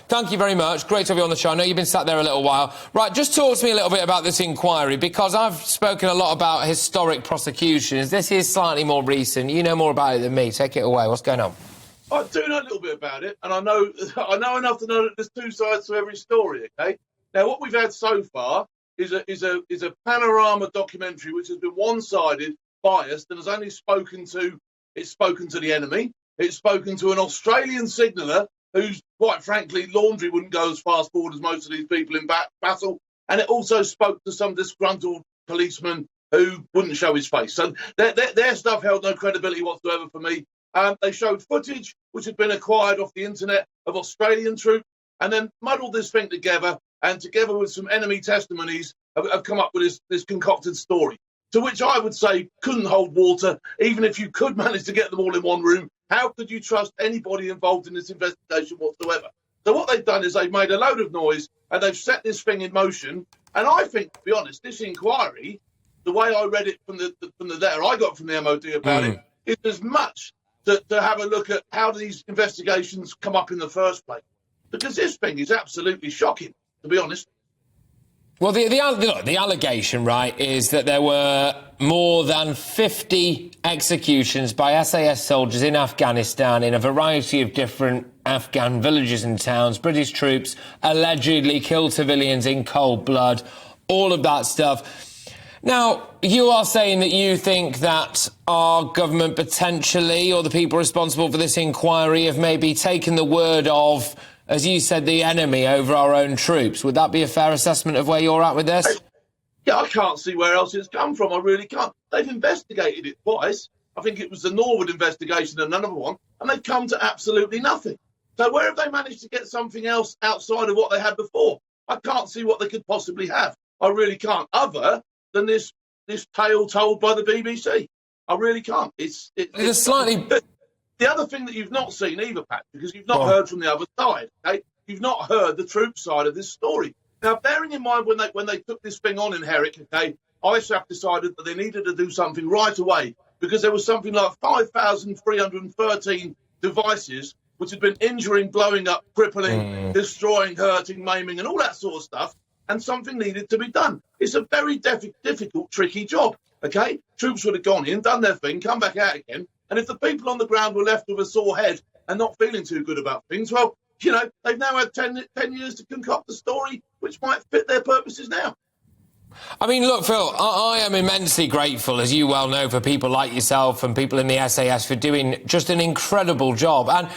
Thank you very much. Great to have you on the show. I know you've been sat there a little while. Right, just talk to me a little bit about this inquiry, because I've spoken a lot about historic prosecutions. This is slightly more recent. You know more about it than me. Take it away. What's going on? I do know a little bit about it, and I know enough to know that there's two sides to every story. Okay, now what we've had so far is a panorama documentary which has been one-sided, biased, and has only spoken to the enemy. It's spoken to an Australian signaller who's, quite frankly, laundry wouldn't go as fast forward as most of these people in battle, and it also spoke to some disgruntled policeman who wouldn't show his face. So their stuff held no credibility whatsoever for me. They showed footage which had been acquired off the internet of Australian troops, and then muddled this thing together, and together with some enemy testimonies have come up with this concocted story, to which I would say couldn't hold water, even if you could manage to get them all in one room. How could you trust anybody involved in this investigation whatsoever? So what they've done is they've made a load of noise, and they've set this thing in motion. And I think, to be honest, this inquiry, the way I read it from the letter I got from the MOD about it, is as much to have a look at how these investigations come up in the first place. Because this thing is absolutely shocking, to be honest. Well, the allegation, right, is that there were more than 50 executions by SAS soldiers in Afghanistan in a variety of different Afghan villages and towns. British troops allegedly killed civilians in cold blood, all of that stuff. Now, you are saying that you think that our government potentially, or the people responsible for this inquiry, have maybe taken the word of, as you said, the enemy over our own troops. Would that be a fair assessment of where you're at with this? Yeah, I can't see where else it's come from. I really can't. They've investigated it twice. I think it was the Norwood investigation and another one, and they've come to absolutely nothing. So where have they managed to get something else outside of what they had before? I can't see what they could possibly have. I really can't, other than this tale told by the BBC. I really can't. It's slightly... The other thing that you've not seen either, Pat, because you've not heard from the other side, okay? You've not heard the troop side of this story. Now, bearing in mind when they took this thing on in Herrick, okay, ISAF decided that they needed to do something right away, because there was something like 5,313 devices which had been injuring, blowing up, crippling, destroying, hurting, maiming, and all that sort of stuff, and something needed to be done. It's a very difficult, tricky job, okay? Troops would have gone in, done their thing, come back out again, and if the people on the ground were left with a sore head and not feeling too good about things, well, you know, they've now had 10 years to concoct a story which might fit their purposes now. I mean, look, Phil, I am immensely grateful, as you well know, for people like yourself and people in the SAS for doing just an incredible job. And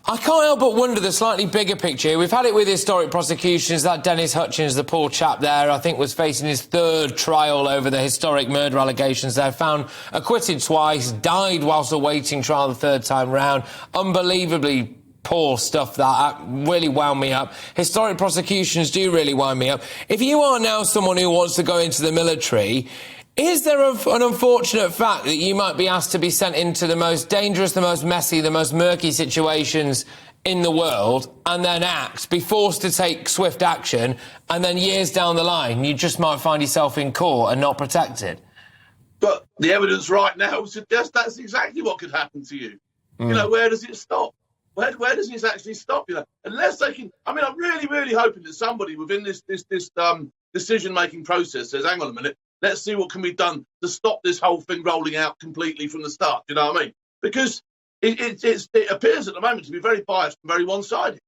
I can't help but wonder the slightly bigger picture. We've had it with historic prosecutions. That Dennis Hutchins, the poor chap there, I think was facing his third trial over the historic murder allegations there. Found acquitted twice, died whilst awaiting trial the third time round. Unbelievably poor stuff. That really wound me up. Historic prosecutions do really wind me up. If you are now someone who wants to go into the military, is there an unfortunate fact that you might be asked to be sent into the most dangerous, the most messy, the most murky situations in the world, and then be forced to take swift action, and then years down the line you just might find yourself in court and not protected? But the evidence right now suggests that's exactly what could happen to you. You know, where does it stop? Where does this actually stop? You know, unless they can. I mean, I'm really hoping that somebody within this decision-making process says, "Hang on a minute, let's see what can be done to stop this whole thing rolling out completely from the start." Do you know what I mean? Because it appears at the moment to be very biased and very one-sided,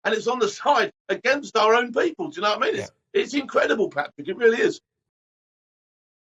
and it's on the side against our own people. Do you know what I mean? Yeah. It's incredible, Patrick. It really is.